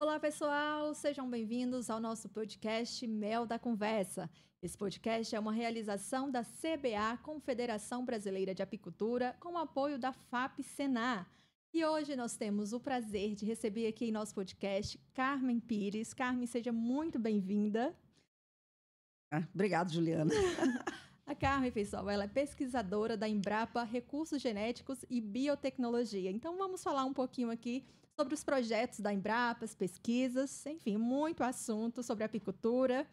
Olá, pessoal! Sejam bem-vindos ao nosso podcast Mel da Conversa. Esse podcast é uma realização da CBA, Confederação Brasileira de Apicultura, com o apoio da FAP-Senar. E hoje nós temos o prazer de receber aqui em nosso podcast Carmen Pires. Carmen, seja muito bem-vinda. Obrigada, Juliana. A Carmen, pessoal, ela é pesquisadora da Embrapa Recursos Genéticos e Biotecnologia. Então, vamos falar um pouquinho aqui sobre os projetos da Embrapa, as pesquisas, enfim, muito assunto sobre apicultura.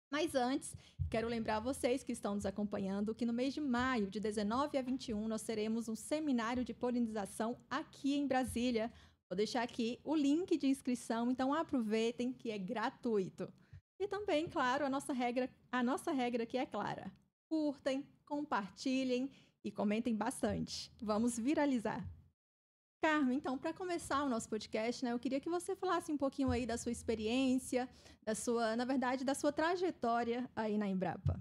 Mas antes, quero lembrar vocês que estão nos acompanhando que no mês de maio, de 19 a 21, nós teremos um seminário de polinização aqui em Brasília. Vou deixar aqui o link de inscrição, então aproveitem que é gratuito. E também, claro, a nossa regra aqui é clara. Curtem, compartilhem e comentem bastante. Vamos viralizar. Carmen, então, para começar o nosso podcast, eu queria que você falasse um pouquinho aí da sua experiência, da sua trajetória aí na Embrapa.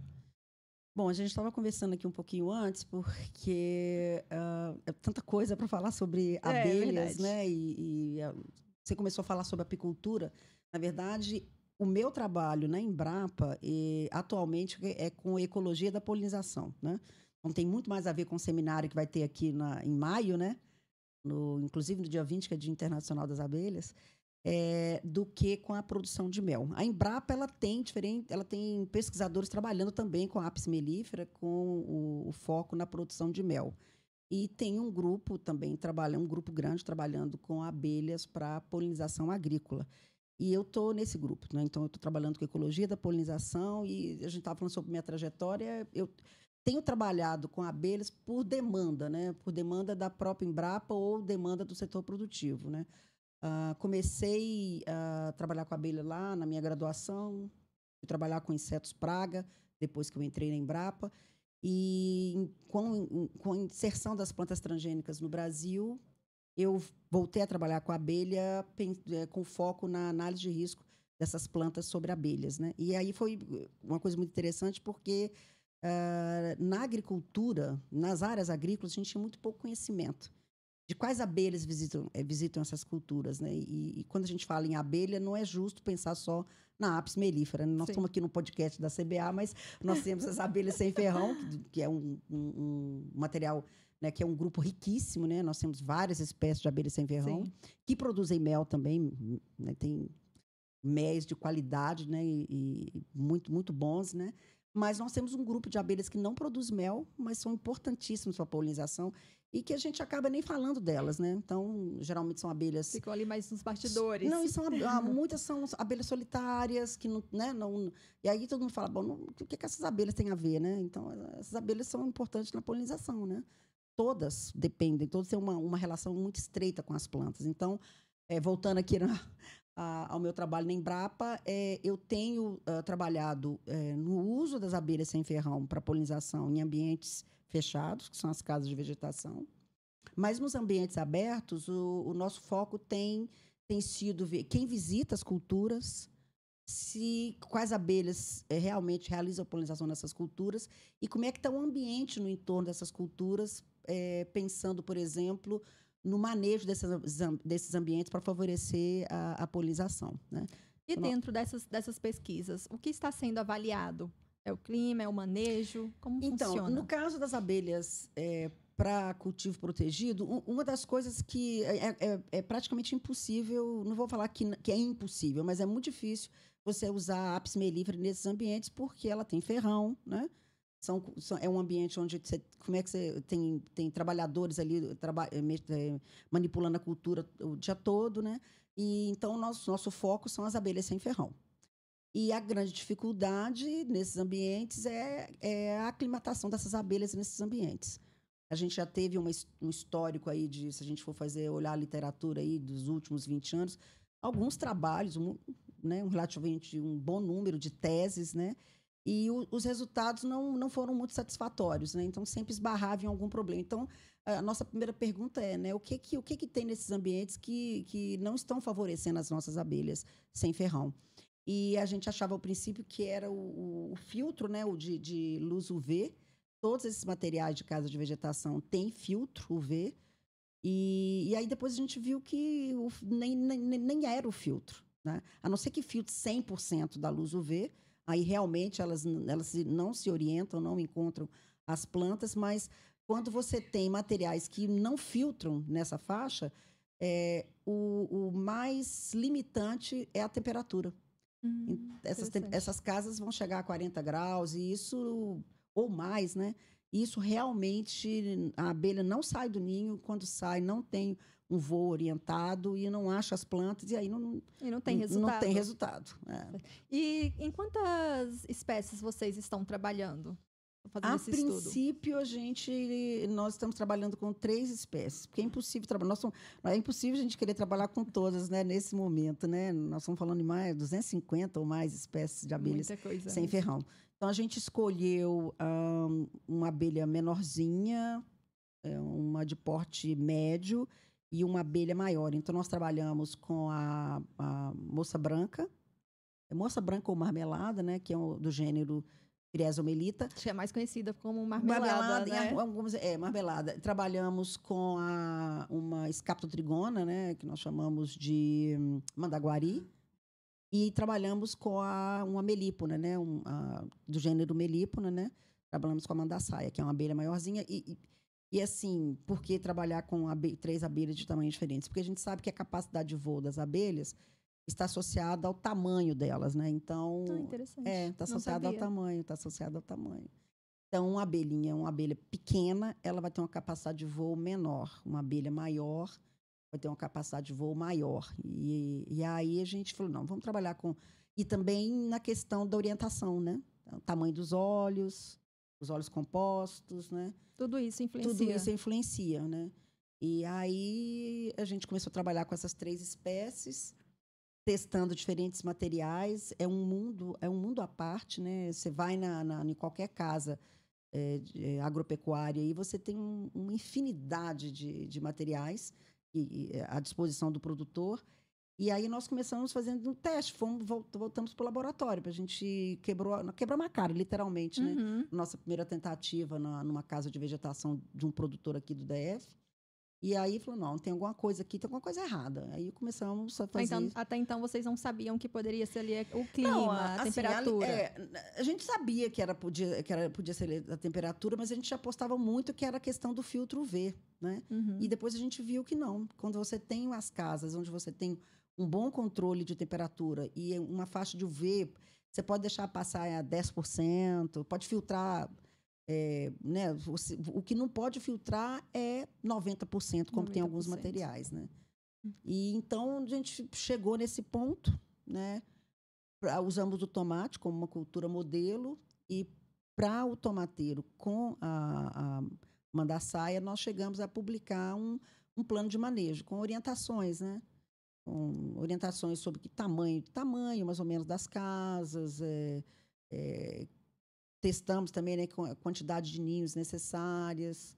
Bom, a gente estava conversando aqui um pouquinho antes, porque é tanta coisa para falar sobre abelhas, né? Você começou a falar sobre apicultura. Na verdade, o meu trabalho na Embrapa, atualmente, é com ecologia da polinização, né? Então, tem muito mais a ver com o seminário que vai ter aqui em maio, né? Inclusive no dia 20, que é Dia Internacional das Abelhas, do que com a produção de mel. A Embrapa ela tem pesquisadores trabalhando também com a apis mellifera, com o foco na produção de mel. E tem um grupo também, um grupo grande trabalhando com abelhas para polinização agrícola. E eu estou nesse grupo, né? Então, eu estou trabalhando com ecologia da polinização e a gente estava falando sobre minha trajetória. Eu tenho trabalhado com abelhas por demanda, né? Por demanda da própria Embrapa ou demanda do setor produtivo, né? Comecei a trabalhar com abelha lá na minha graduação, fui trabalhar com insetos praga, depois que eu entrei na Embrapa. E com a inserção das plantas transgênicas no Brasil, eu voltei a trabalhar com abelha com foco na análise de risco dessas plantas sobre abelhas, né? E aí foi uma coisa muito interessante porque na agricultura, nas áreas agrícolas, a gente tinha muito pouco conhecimento de quais abelhas visitam essas culturas, né? E quando a gente fala em abelha, não é justo pensar só na apis mellifera, né? Nós estamos aqui no podcast da CBA, mas nós temos as abelhas sem ferrão, que é um material, né, que é um grupo riquíssimo, né? Nós temos várias espécies de abelhas sem ferrão, que produzem mel também, né? Tem méis de qualidade, né? E muito, muito bons, né? Mas nós temos um grupo de abelhas que não produz mel, mas são importantíssimos para a polinização e que a gente acaba nem falando delas, né? Então, geralmente são abelhas... Ficam ali mais nos bastidores. Não, muitas são abelhas solitárias, que não, né? E aí todo mundo fala, bom, o que essas abelhas têm a ver, né? Então, essas abelhas são importantes na polinização, né? Todas dependem, todas têm uma relação muito estreita com as plantas. Então, voltando aqui ao meu trabalho na Embrapa, eu tenho trabalhado no uso das abelhas sem ferrão para polinização em ambientes fechados, que são as casas de vegetação. Mas nos ambientes abertos, o nosso foco tem sido ver quem visita as culturas, quais abelhas realmente realizam a polinização nessas culturas e como é que está o ambiente no entorno dessas culturas, pensando, por exemplo, no manejo desses ambientes para favorecer a polinização, né? E dentro dessas pesquisas, o que está sendo avaliado? É o clima, é o manejo? Como funciona? Então, no caso das abelhas para cultivo protegido, uma das coisas que é praticamente impossível, não vou falar que é impossível, mas é muito difícil você usar a apis mellifera nesses ambientes porque ela tem ferrão, né? É um ambiente onde você tem trabalhadores ali manipulando a cultura o dia todo, né? E então nosso foco são as abelhas sem ferrão. E a grande dificuldade nesses ambientes é a aclimatação dessas abelhas nesses ambientes. A gente já teve um histórico aí se a gente for olhar a literatura aí dos últimos 20 anos, alguns trabalhos, né, relativamente um bom número de teses, né? E os resultados não foram muito satisfatórios, né? Então, sempre esbarrava em algum problema. Então, a nossa primeira pergunta é, né, o que tem nesses ambientes que não estão favorecendo as nossas abelhas sem ferrão? E a gente achava ao princípio que era o filtro, né, o de luz UV. Todos esses materiais de casa de vegetação têm filtro UV. E aí depois a gente viu que nem era o filtro, né? A não ser que filtre 100% da luz UV, aí realmente elas não se orientam, não encontram as plantas, mas quando você tem materiais que não filtram nessa faixa, o mais limitante é a temperatura. Essas casas vão chegar a 40 graus, e isso, ou mais, né? Isso realmente, a abelha não sai do ninho, quando sai, não tem um voo orientado e não acha as plantas, e aí não tem resultado. Não tem resultado. E em quantas espécies vocês estão trabalhando? A princípio, nós estamos trabalhando com 3 espécies, porque é impossível trabalhar. É impossível a gente querer trabalhar com todas, né, nesse momento, né? Nós estamos falando de mais 250 ou mais espécies de abelhas sem ferrão. Então, a gente escolheu uma abelha menorzinha, uma de porte médio e uma abelha maior. Então, nós trabalhamos com a moça branca ou marmelada, né, que é do gênero Criosomelita. Que é mais conhecida como marmelada, né? Marmelada. Trabalhamos com uma Scaptotrigona, né, que nós chamamos de mandaguari. E trabalhamos com uma melípona, né, do gênero melípona, né? Trabalhamos com a mandaçaia, que é uma abelha maiorzinha. E assim, por que trabalhar com 3 abelhas de tamanhos diferentes? Porque a gente sabe que a capacidade de voo das abelhas está associada ao tamanho delas, né? Então, interessante. Está associada ao tamanho. Então, uma abelha pequena, ela vai ter uma capacidade de voo menor. Uma abelha maior vai ter uma capacidade de voo maior. E aí a gente falou, não, vamos trabalhar com... E também na questão da orientação, né? O tamanho dos olhos, os olhos compostos, né? Tudo isso influencia, né? E aí a gente começou a trabalhar com essas 3 espécies, testando diferentes materiais. É um mundo à parte, né? Você vai em qualquer casa agropecuária e você tem uma infinidade de materiais à disposição do produtor. E aí nós começamos fazendo um teste, voltamos para o laboratório, para a gente quebramos a cara, literalmente, né? Nossa primeira tentativa numa casa de vegetação de um produtor aqui do DF. E aí falou, não, tem alguma coisa aqui, tem alguma coisa errada. Aí começamos a fazer... Até então vocês não sabiam que poderia ser ali o clima, a temperatura. A gente sabia que podia ser a temperatura, mas a gente apostava muito que era a questão do filtro UV, né? E depois a gente viu que não. Quando você tem as casas onde você tem um bom controle de temperatura e uma faixa de UV, você pode deixar passar a 10%, pode filtrar... né? O que não pode filtrar é 90%, como 90%. Tem alguns materiais, né? E então a gente chegou nesse ponto, né? Usamos o tomate como uma cultura modelo, e para o tomateiro com a mandaçaia nós chegamos a publicar um plano de manejo com orientações, né? Com orientações sobre que tamanho mais ou menos das casas, testamos também, né, com a quantidade de ninhos necessárias.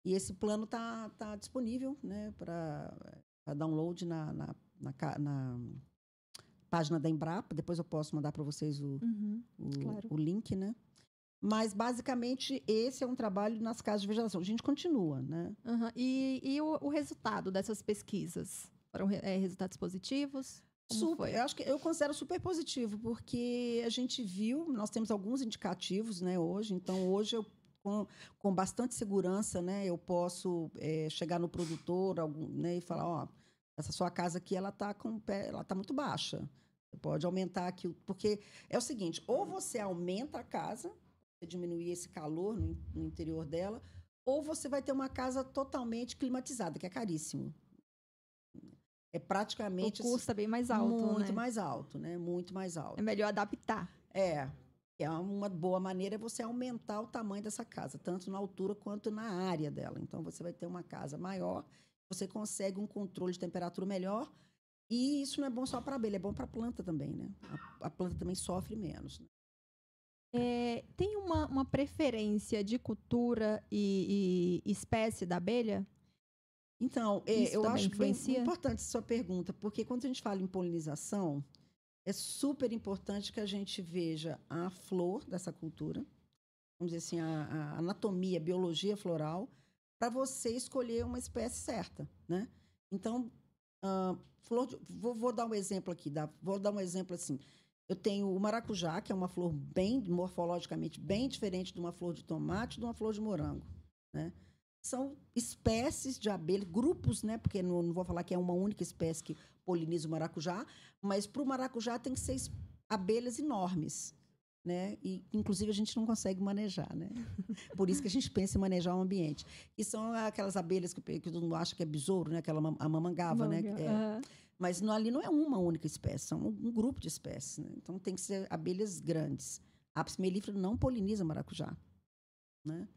E esse plano está disponível, né, para download na página da Embrapa. Depois eu posso mandar para vocês claro. o link, né? Mas, basicamente, esse é um trabalho nas casas de vegetação. A gente continua, né? E o resultado dessas pesquisas? Foram resultados positivos? Eu considero super positivo, porque a gente viu, nós temos alguns indicativos, né, hoje. Então, hoje, com bastante segurança, né, eu posso chegar no produtor, né, e falar, essa sua casa aqui, ela tá muito baixa. Você pode aumentar aqui, porque é o seguinte, ou você aumenta a casa, você diminuir esse calor no interior dela, ou você vai ter uma casa totalmente climatizada, que é caríssimo. É praticamente... O custo é bem mais alto, muito mais alto, né? Muito mais alto. É melhor adaptar. É uma boa maneira você aumentar o tamanho dessa casa, tanto na altura quanto na área dela. Então, você vai ter uma casa maior, você consegue um controle de temperatura melhor, e isso não é bom só para a abelha, é bom para a planta também, né? A planta também sofre menos. Né? Tem uma preferência de cultura e espécie da abelha? Então, eu acho bem importante essa sua pergunta, porque quando a gente fala em polinização, é super importante que a gente veja a flor dessa cultura, vamos dizer assim, a anatomia, a biologia floral, para você escolher uma espécie certa, né? Então, vou dar um exemplo aqui, vou dar um exemplo assim. Eu tenho o maracujá, que é uma flor bem morfologicamente bem diferente de uma flor de tomate, de uma flor de morango, né? São espécies de abelha, grupos, né? Porque não vou falar que é uma única espécie que poliniza o maracujá, mas para o maracujá tem que ser abelhas enormes, né? E, inclusive, a gente não consegue manejar, né? Por isso que a gente pensa em manejar o ambiente. E são aquelas abelhas que todo mundo acha que é besouro, né? Aquela a mamangava, né? Mas ali não é uma única espécie, são um grupo de espécies, né? Então, tem que ser abelhas grandes. A Apis mellifera não poliniza maracujá, né?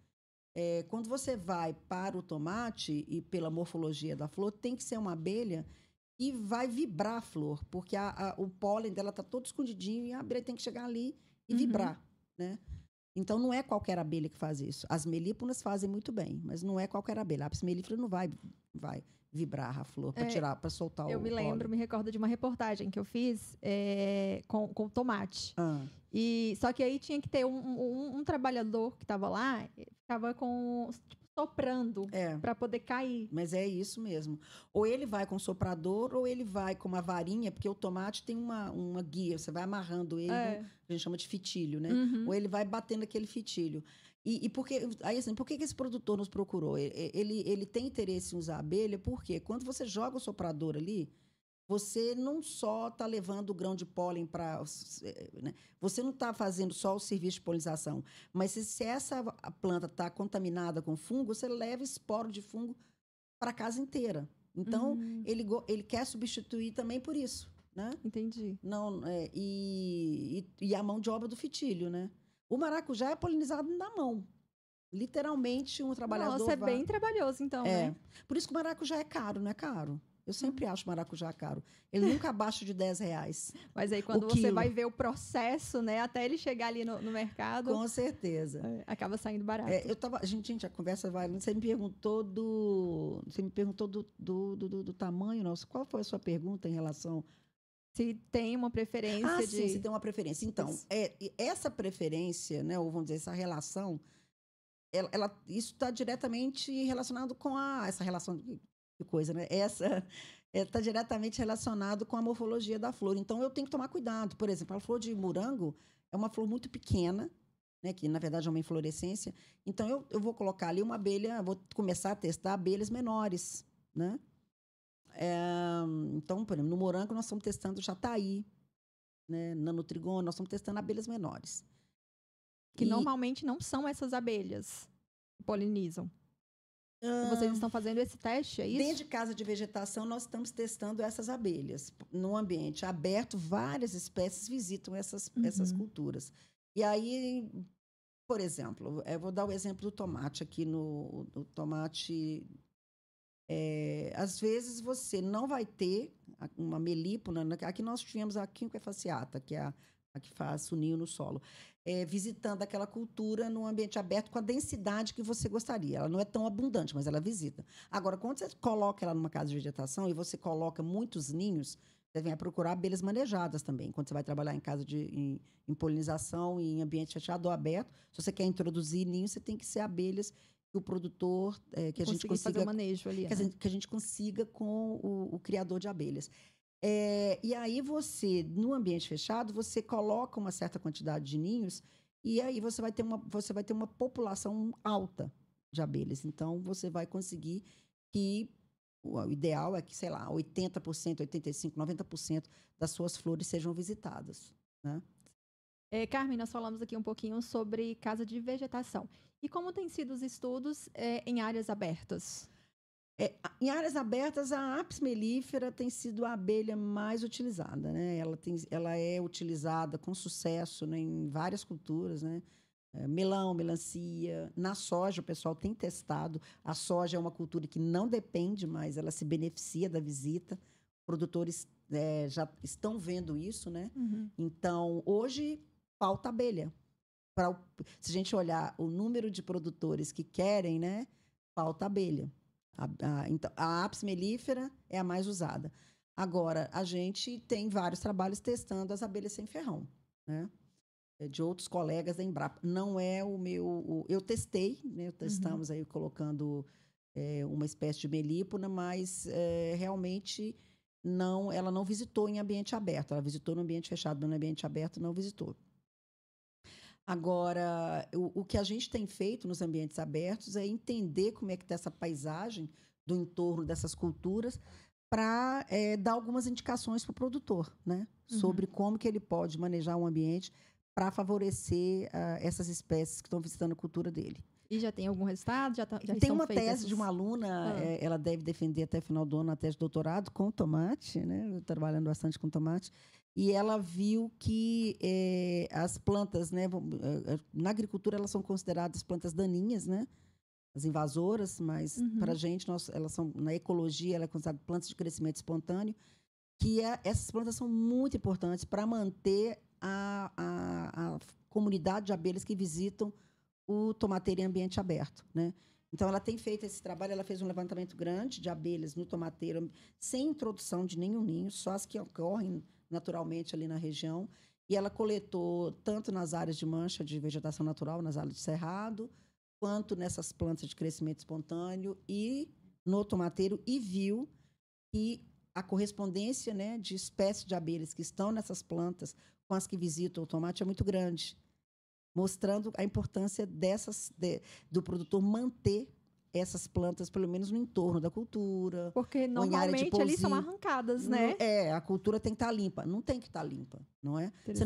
Quando você vai para o tomate, e pela morfologia da flor, tem que ser uma abelha que vai vibrar a flor, porque o pólen dela está todo escondidinho e a abelha tem que chegar ali e vibrar, né? Então, não é qualquer abelha que faz isso. As melíponas fazem muito bem, mas não é qualquer abelha. A Apis mellifera não vai vibrar a flor para soltar o pólen. Eu me recordo de uma reportagem que eu fiz com tomate. Só que aí tinha que ter um trabalhador que estava lá, ficava soprando para poder cair. Mas é isso mesmo. Ou ele vai com soprador, ou ele vai com uma varinha, porque o tomate tem uma guia, você vai amarrando ele, a gente chama de fitilho, né? Ou ele vai batendo aquele fitilho. Por que esse produtor nos procurou? Ele tem interesse em usar abelha, porque quando você joga o soprador ali, você não só está levando o grão de pólen para... Né? Você não está fazendo só o serviço de polinização, mas se essa planta está contaminada com fungo, você leva esporo de fungo para a casa inteira. Então, ele quer substituir também por isso, né? Entendi. Não, e a mão de obra do fitilho, né? O maracujá é polinizado na mão. Literalmente, um trabalhador... Nossa, é bem trabalhoso, então, né? Por isso que o maracujá é caro, não é caro? Eu sempre acho maracujá caro. Ele nunca abaixo de R$10. Mas aí, quando você vai ver o processo, né? Até ele chegar ali no mercado... Com certeza. Acaba saindo barato. Gente, a conversa vai... Você me perguntou do tamanho nosso. Qual foi a sua pergunta em relação... Se tem uma preferência sim, se tem uma preferência. Então, essa preferência, né? Ou vamos dizer, essa relação... isso está diretamente relacionado com essa relação... de coisa, né? Essa está diretamente relacionado com a morfologia da flor. Então, eu tenho que tomar cuidado. Por exemplo, a flor de morango é uma flor muito pequena, né? Que, na verdade, é uma inflorescência. Então, eu vou colocar ali uma abelha, vou começar a testar abelhas menores, né? Então, por exemplo, no morango, nós estamos testando jataí, né? Nanotrigona, nós estamos testando abelhas menores. Que normalmente não são essas abelhas que polinizam. Vocês estão fazendo esse teste, é isso? Dentro de casa de vegetação, nós estamos testando essas abelhas. No ambiente aberto, várias espécies visitam essas culturas. E aí, por exemplo, eu vou dar o exemplo do tomate aqui no tomate. Às vezes, você não vai ter uma melípona. Aqui nós tivemos a Quinquefaciata fasciata, que é a que faz o ninho no solo. Visitando aquela cultura no ambiente aberto com a densidade que você gostaria. Ela não é tão abundante, mas ela visita. Agora, quando você coloca ela numa casa de vegetação e você coloca muitos ninhos, você vem a procurar abelhas manejadas também. Quando você vai trabalhar em casa em polinização e em ambiente fechado ou aberto, se você quer introduzir ninhos, você tem que ser abelhas que o produtor, que a gente consiga fazer o manejo ali, que a gente consiga com o criador de abelhas. E aí no ambiente fechado, você coloca uma certa quantidade de ninhos e aí você vai ter uma população alta de abelhas. Então, você vai conseguir que o ideal é que, sei lá, 80%, 85%, 90% das suas flores sejam visitadas, né? Carmen, nós falamos aqui um pouquinho sobre casa de vegetação. E como têm sido os estudos em áreas abertas? Em áreas abertas, a Apis mellifera tem sido a abelha mais utilizada, né? Ela é utilizada com sucesso, né, em várias culturas, né? Melão, melancia. Na soja, o pessoal tem testado. A soja é uma cultura que não depende, mas ela se beneficia da visita. Produtores já estão vendo isso, né? Então, hoje, falta abelha. Se a gente olhar o número de produtores que querem, né? Falta abelha. Então, a Apis mellifera é a mais usada. Agora, a gente tem vários trabalhos testando as abelhas sem ferrão, né? De outros colegas da Embrapa. Não é o meu... Eu testei, né? Testamos aí colocando uma espécie de melípona, mas realmente ela não visitou em ambiente aberto. Ela visitou no ambiente fechado, mas no ambiente aberto não visitou. Agora, o que a gente tem feito nos ambientes abertos é entender como é que está essa paisagem do entorno dessas culturas para dar algumas indicações para o produtor, né? Sobre como que ele pode manejar o ambiente para favorecer essas espécies que estão visitando a cultura dele. E já tem algum resultado? Já tem uma tese de uma aluna, ela deve defender até o final do ano a tese de doutorado com tomate, né? Trabalhando bastante com tomate. E ela viu que as plantas, né, na agricultura, elas são consideradas plantas daninhas, né? As invasoras, mas para a gente, elas são, na ecologia, ela é considerada plantas de crescimento espontâneo, que essas plantas são muito importantes para manter a comunidade de abelhas que visitam o tomateiro em ambiente aberto, né? Então, ela tem feito esse trabalho, ela fez um levantamento grande de abelhas no tomateiro, sem introdução de nenhum ninho, só as que ocorrem naturalmente ali na região, e ela coletou tanto nas áreas de mancha de vegetação natural, nas áreas de cerrado, quanto nessas plantas de crescimento espontâneo e no tomateiro, e viu que a correspondência, né, de espécies de abelhas que estão nessas plantas com as que visitam o tomate é muito grande, mostrando a importância do produtor manter essas plantas, pelo menos no entorno da cultura. Porque normalmente ali são arrancadas, né? A cultura tem que estar limpa. Não tem que estar limpa, não é? Você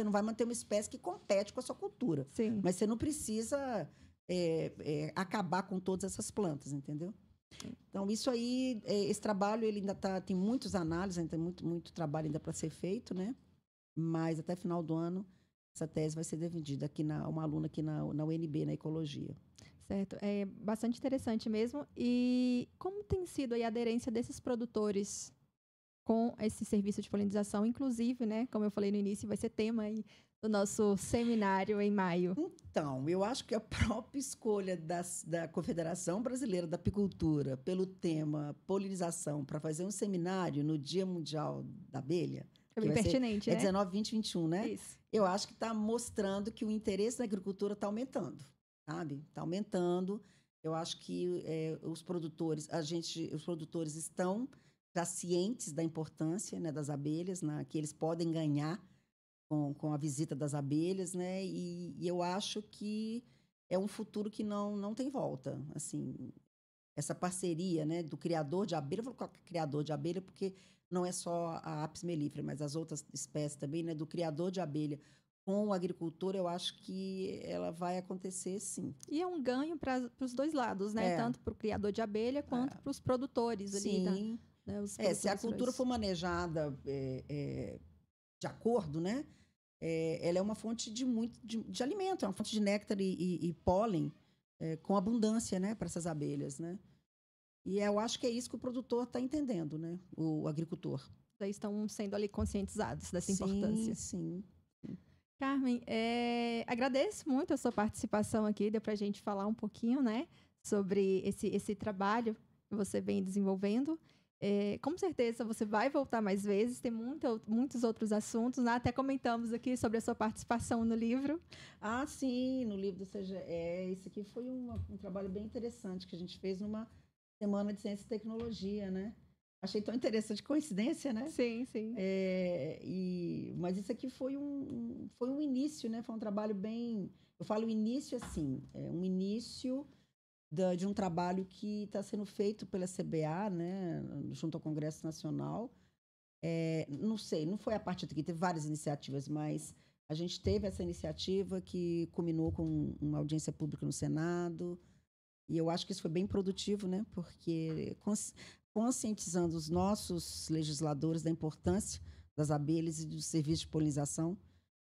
não vai manter uma espécie que compete com a sua cultura. Sim. Mas você não precisa acabar com todas essas plantas, entendeu? Então, isso aí, esse trabalho, ele ainda tem muitas análises, ainda tem muito trabalho ainda para ser feito, né? Mas até final do ano, essa tese vai ser defendida aqui uma aluna aqui na UNB, na ecologia. Certo, é bastante interessante mesmo. E como tem sido aí a aderência desses produtores com esse serviço de polinização? Inclusive, né, como eu falei no início, vai ser tema aí do nosso seminário em maio. Então, eu acho que a própria escolha da Confederação Brasileira da Apicultura pelo tema polinização para fazer um seminário no Dia Mundial da Abelha, é bem pertinente, né? 19, 20, 21, né? Isso. Eu acho que está mostrando que o interesse na agricultura está aumentando, sabe? Está aumentando. Eu acho que os produtores estão já cientes da importância, né, das abelhas, que eles podem ganhar com a visita das abelhas, né? E eu acho que é um futuro que não tem volta. Assim, essa parceria, né, do criador de abelha, eu vou colocar criador de abelha porque não é só a Apis mellifera, mas as outras espécies também, né, do criador de abelha com o agricultor, eu acho que ela vai acontecer, sim. E é um ganho para os dois lados, né? Tanto para o criador de abelha quanto para os produtores ali. Sim. Né, se a cultura for manejada de acordo, né? Ela é uma fonte de alimento, é uma fonte de néctar e pólen com abundância, né, para essas abelhas, né? E eu acho que é isso que o produtor está entendendo, né? O agricultor. Já estão sendo ali conscientizados dessa importância. Sim. Carmen, agradeço muito a sua participação aqui, deu para a gente falar um pouquinho, né, sobre esse trabalho que você vem desenvolvendo. Com certeza você vai voltar mais vezes, tem muitos outros assuntos, né? Até comentamos aqui sobre a sua participação no livro. Ah, sim, no livro do CGE. Isso aqui foi um trabalho bem interessante que a gente fez numa semana de ciência e tecnologia, né? Achei tão interessante, coincidência, né? Sim. Mas isso aqui foi um início, né? Foi um trabalho bem... Eu falo início assim, um início de um trabalho que está sendo feito pela CBA, né, junto ao Congresso Nacional. Não sei, não foi a partir daqui, teve várias iniciativas, mas a gente teve essa iniciativa que culminou com uma audiência pública no Senado, e eu acho que isso foi bem produtivo, né, porque conscientizando os nossos legisladores da importância das abelhas e do serviço de polinização.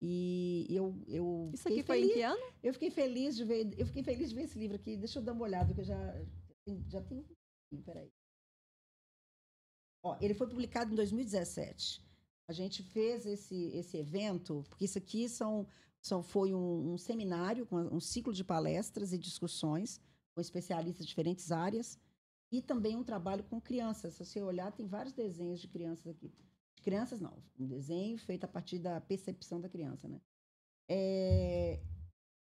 E eu isso aqui foi em que ano? Eu fiquei feliz de ver esse livro aqui. Deixa eu dar uma olhada, que eu já tenho. Peraí. Ele foi publicado em 2017. A gente fez esse evento, porque isso aqui foi um seminário, um ciclo de palestras e discussões com especialistas de diferentes áreas, e também um trabalho com crianças. Se você olhar, tem vários desenhos de crianças aqui. Crianças não, um desenho feito a partir da percepção da criança, né?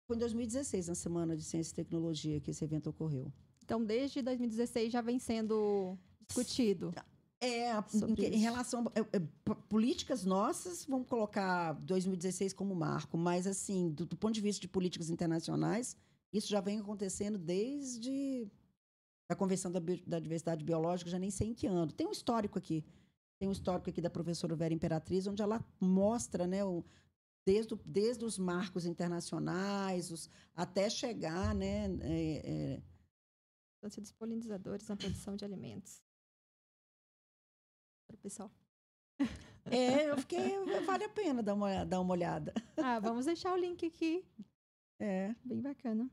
Foi em 2016, na Semana de Ciência e Tecnologia, que esse evento ocorreu. Então, desde 2016 já vem sendo discutido. Em relação a políticas nossas, vamos colocar 2016 como marco, mas, assim, do ponto de vista de políticas internacionais, isso já vem acontecendo desde a Convenção da Diversidade Biológica, já nem sei em que ano. Tem um histórico aqui da professora Vera Imperatriz, onde ela mostra, né, desde os marcos internacionais, até chegar, né, dos polinizadores na produção de alimentos. Para o pessoal. Vale a pena dar uma olhada. Vamos deixar o link aqui. Bem bacana.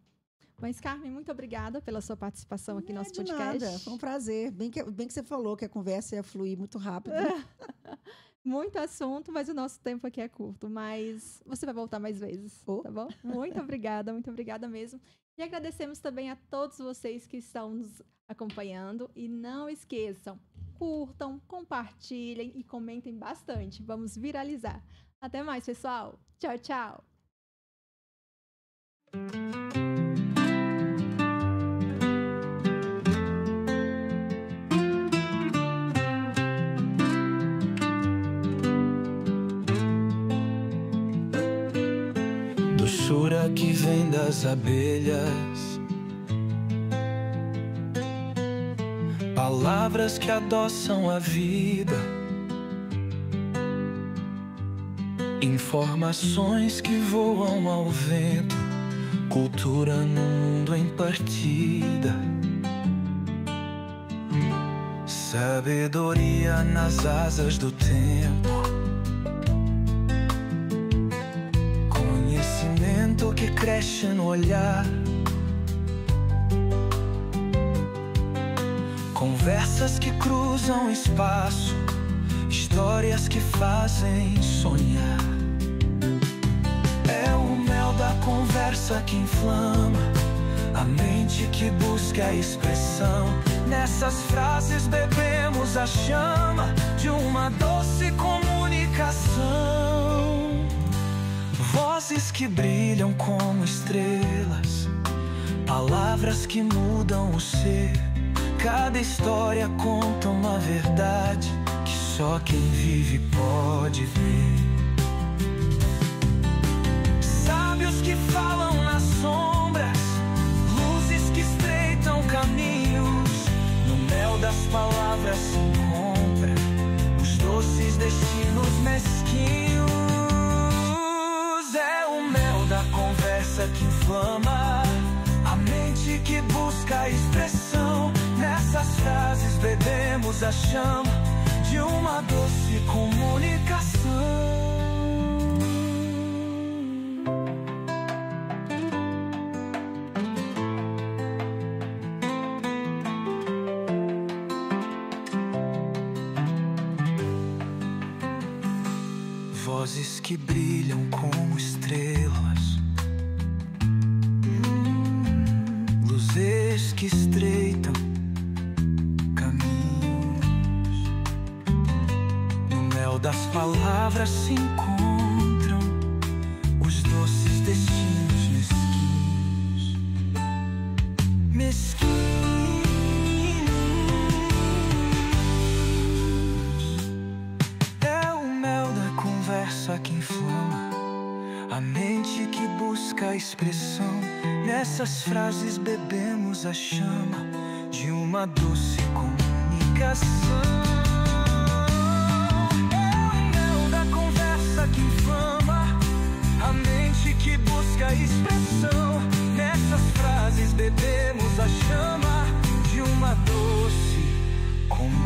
Mas, Carmen, muito obrigada pela sua participação aqui no nosso podcast. Nada, foi um prazer. Bem que você falou que a conversa ia fluir muito rápido. Muito assunto, mas o nosso tempo aqui é curto. Mas você vai voltar mais vezes, tá bom? Muito obrigada mesmo. E agradecemos também a todos vocês que estão nos acompanhando. E não esqueçam, curtam, compartilhem e comentem bastante. Vamos viralizar. Até mais, pessoal. Tchau, tchau. Doçura que vem das abelhas, palavras que adoçam a vida, informações que voam ao vento, cultura no mundo em partida, sabedoria nas asas do tempo, conhecimento que cresce no olhar, conversas que cruzam espaço, histórias que fazem sonhar. É o mel da conversa que inflama, a mente que busca a expressão. Nessas frases bebemos a chama de uma doce comunicação. Vozes que brilham como estrelas, palavras que mudam o ser. Cada história conta uma verdade que só quem vive pode ver. Sábios que falam nas sombras, luzes que estreitam caminhos. No mel das palavras se encontra os doces destinos mesquinhos. É o mel da conversa que inflama, a mente que busca a expressão. Nessas frases bebemos a chama de uma doce comunicação. Vozes que brilham como estrelas, luzes que estreitam caminhos. No mel das palavras se encontram os doces destinos mesquinhos. Mesquinhos. É o mel da conversa que inflama, a mente que busca a expressão. Nessas frases bebemos a chama de uma doce comunicação. É o mel da conversa que inflama, a mente que busca a expressão. Nessas frases bebemos a chama de uma doce comunicação.